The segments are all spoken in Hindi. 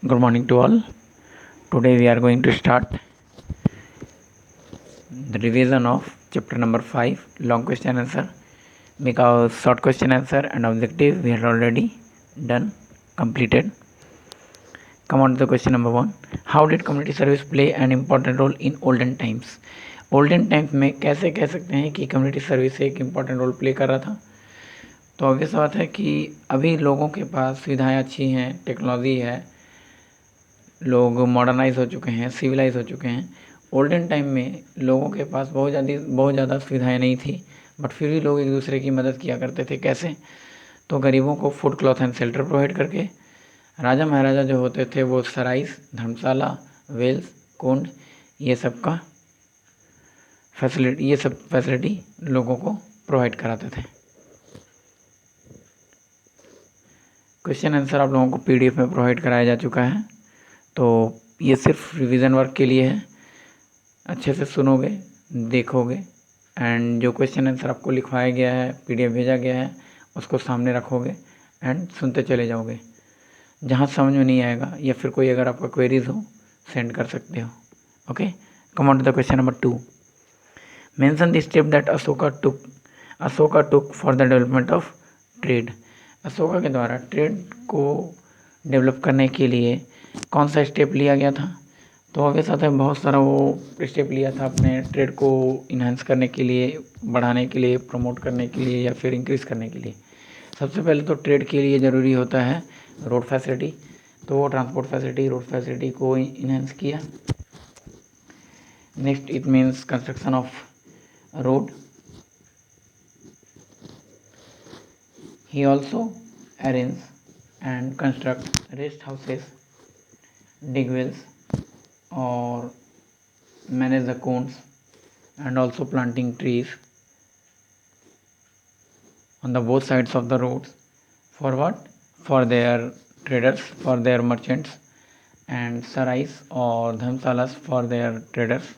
Good morning to all. Today we are going to start the revision of chapter number 5, long question answer, because short question answer and objective we had already done, completed. Come on to the question number 1. How did community service play an important role in olden times? Olden times में कैसे कह सकते हैं कि कम्युनिटी सर्विस एक इम्पॉर्टेंट रोल प्ले कर रहा था? तो ऑब्वियस बात है कि अभी लोगों के पास सुविधाएं अच्छी हैं, टेक्नोलॉजी है, लोग मॉडर्नाइज हो चुके हैं, सिविलाइज हो चुके हैं। ओल्डन टाइम में लोगों के पास बहुत ज़्यादा सुविधाएं नहीं थी, बट फिर भी लोग एक दूसरे की मदद किया करते थे। कैसे? तो गरीबों को food, cloth and shelter provide करके। राजा महाराजा जो होते थे वो सराइस, धर्मशाला, वेल्स, कुंड, ये सब फैसिलिटी लोगों को प्रोवाइड कराते थे। क्वेश्चन आंसर आप लोगों को PDF में प्रोवाइड कराया जा चुका है, तो ये सिर्फ रिवीजन वर्क के लिए है। अच्छे से सुनोगे, देखोगे, एंड जो क्वेश्चन आंसर आपको लिखवाया गया है, PDF भेजा गया है, उसको सामने रखोगे एंड सुनते चले जाओगे। जहाँ समझ में नहीं आएगा या फिर कोई अगर आपका क्वेरीज हो, सेंड कर सकते हो। Okay, come on to the question number 2. Mention the step that Ashoka took for the development of trade. Ashoka के द्वारा ट्रेड को डेवलप करने के लिए कौन सा स्टेप लिया गया था? तो ऑब्वियस आता है बहुत सारा वो स्टेप लिया था अपने ट्रेड को इन्हांस करने के लिए, बढ़ाने के लिए, प्रमोट करने के लिए या फिर इंक्रीज़ करने के लिए। सबसे पहले तो ट्रेड के लिए ज़रूरी होता है रोड फैसिलिटी, तो वो ट्रांसपोर्ट फैसिलिटी, रोड फैसिलिटी को इन्हांस किया। Next it means construction of road. He also arrange and construct rest houses, dig wells or manage the cones, and also planting trees on the both sides of the roads. For what? For their traders, for their merchants, and sarais or dharmsalas for their traders.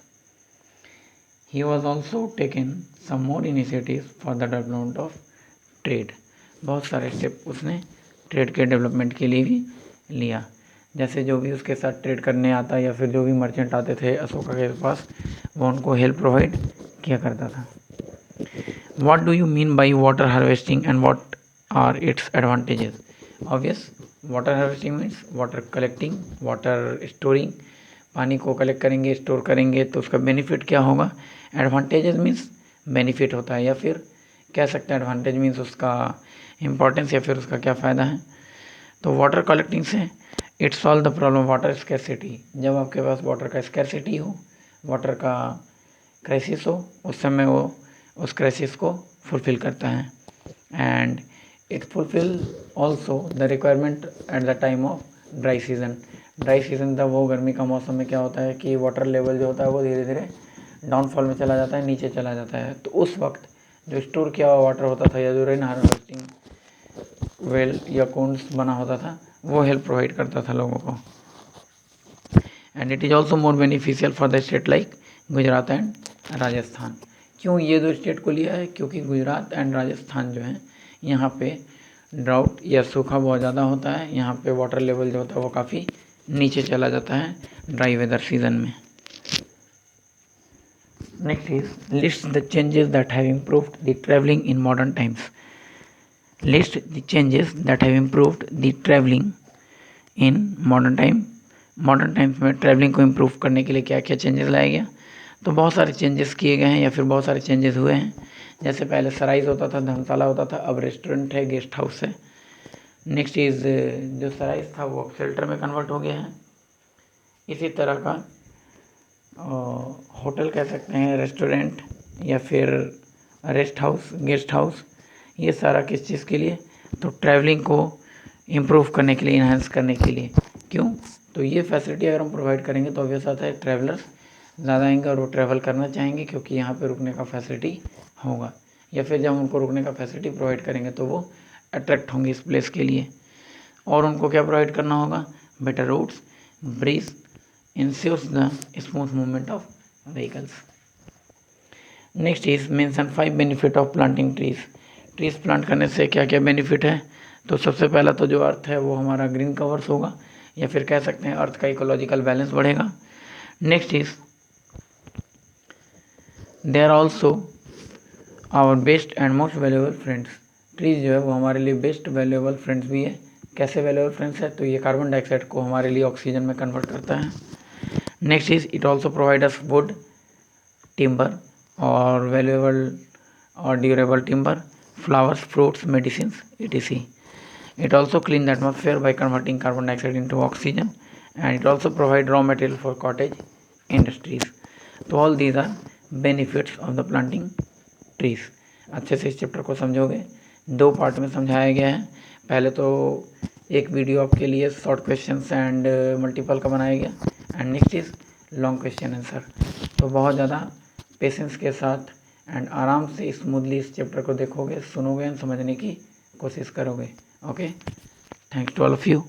He was also taken some more initiatives for the development of trade. बहुत सारे स्टेप उसने ट्रेड के डेवलपमेंट के लिए भी लिया। जैसे जो भी उसके साथ ट्रेड करने आता या फिर जो भी मर्चेंट आते थे अशोका के पास, वो उनको हेल्प प्रोवाइड किया करता था। What do you mean by water harvesting and what are its advantages? Obvious, water harvesting means water collecting, water storing. पानी को कलेक्ट करेंगे, स्टोर करेंगे तो उसका बेनिफिट क्या होगा? एडवांटेजेस मीन्स बेनिफिट होता है, या फिर कह सकते हैं एडवांटेज मीन्स उसका इम्पोर्टेंस या फिर उसका क्या फ़ायदा है। तो वाटर कलेक्टिंग से it solve the problem water scarcity. जब आपके पास वाटर का स्कैरसिटी हो, वाटर का क्राइसिस हो, उस समय वो उस क्राइसिस को फुलफ़िल करता है। And it fulfil also the requirement at the time of dry season. Dry season तब वो गर्मी का मौसम में क्या होता है कि वाटर लेवल जो होता है वो धीरे धीरे डाउनफॉल में चला जाता है, नीचे चला जाता है। तो उस वक्त जो स्टोर किया हुआ वाटर होता था या जो रेन हार्वेस्टिंग वेल या कुंड्स बना होता था, वो हेल्प प्रोवाइड करता था लोगों को। And it is also more beneficial for the state like Gujarat and Rajasthan. क्यों ये दो स्टेट को लिया है? क्योंकि गुजरात एंड राजस्थान जो है, यहाँ पे ड्राउट या सूखा बहुत ज़्यादा होता है। यहाँ पे वाटर लेवल जो होता है वो काफ़ी नीचे चला जाता है ड्राई वेदर सीजन में। Next is list the changes that have improved the travelling in modern times. List the changes that have improved the travelling in modern time. Modern times में ट्रैवलिंग को इम्प्रूव करने के लिए क्या क्या चेंजेस लाया गया? तो बहुत सारे चेंजेस किए गए हैं या फिर बहुत सारे चेंजेस हुए हैं। जैसे पहले सराइज होता था, धर्मशाला होता था, अब रेस्टोरेंट है, गेस्ट हाउस है। नेक्स्ट इज़ जो सराइज था वो शेल्टर में कन्वर्ट हो गया है। इसी तरह का होटल कह सकते हैं, रेस्टोरेंट या फिर रेस्ट हाउस, गेस्ट हाउस, ये सारा किस चीज़ के लिए? तो ट्रैवलिंग को इम्प्रूव करने के लिए, इन्हांस करने के लिए। क्यों? तो ये फैसिलिटी अगर हम प्रोवाइड करेंगे तो ऑब्वियस आता है ट्रैवलर्स ज़्यादा आएंगे और वो ट्रैवल करना चाहेंगे, क्योंकि यहाँ पे रुकने का फैसिलिटी होगा। या फिर जब उनको रुकने का फैसिलिटी प्रोवाइड करेंगे तो वो अट्रैक्ट होंगे इस प्लेस के लिए। और उनको क्या प्रोवाइड करना होगा? Better roads, bridge insures the smooth movement of vehicles. Next is mention 5 benefit of planting trees. Trees plant करने से क्या क्या बेनिफिट है? तो सबसे पहला तो जो अर्थ है वो हमारा ग्रीन कवर्स होगा, या फिर कह सकते हैं अर्थ का इकोलॉजिकल बैलेंस बढ़ेगा। Next is they are also our best and most valuable friends. Trees जो है वो हमारे लिए बेस्ट वैल्यूएबल फ्रेंड्स भी है। कैसे वैल्यूएबल फ्रेंड्स है? तो ये कार्बन डाइऑक्साइड को हमारे लिए ऑक्सीजन में कन्वर्ट करता है। Next is it also provide us would, timber और वैल्यूएबल और durable timber, flowers, fruits, medicines, etc. It also cleans the atmosphere by converting carbon dioxide into oxygen, and it also provides raw material for cottage industries. तो all these are benefits of the planting trees. अच्छे से इस चैप्टर को समझोगे। 2 पार्ट में समझाया गया है। पहले तो एक वीडियो आपके लिए शॉर्ट क्वेश्चंस एंड मल्टीपल का बनाया गया, and next is long question answer. तो बहुत ज़्यादा पेशेंस के साथ एंड आराम से स्मूथली इस चैप्टर को देखोगे, सुनोगे एंड समझने की कोशिश करोगे। Okay, thanks to all of you.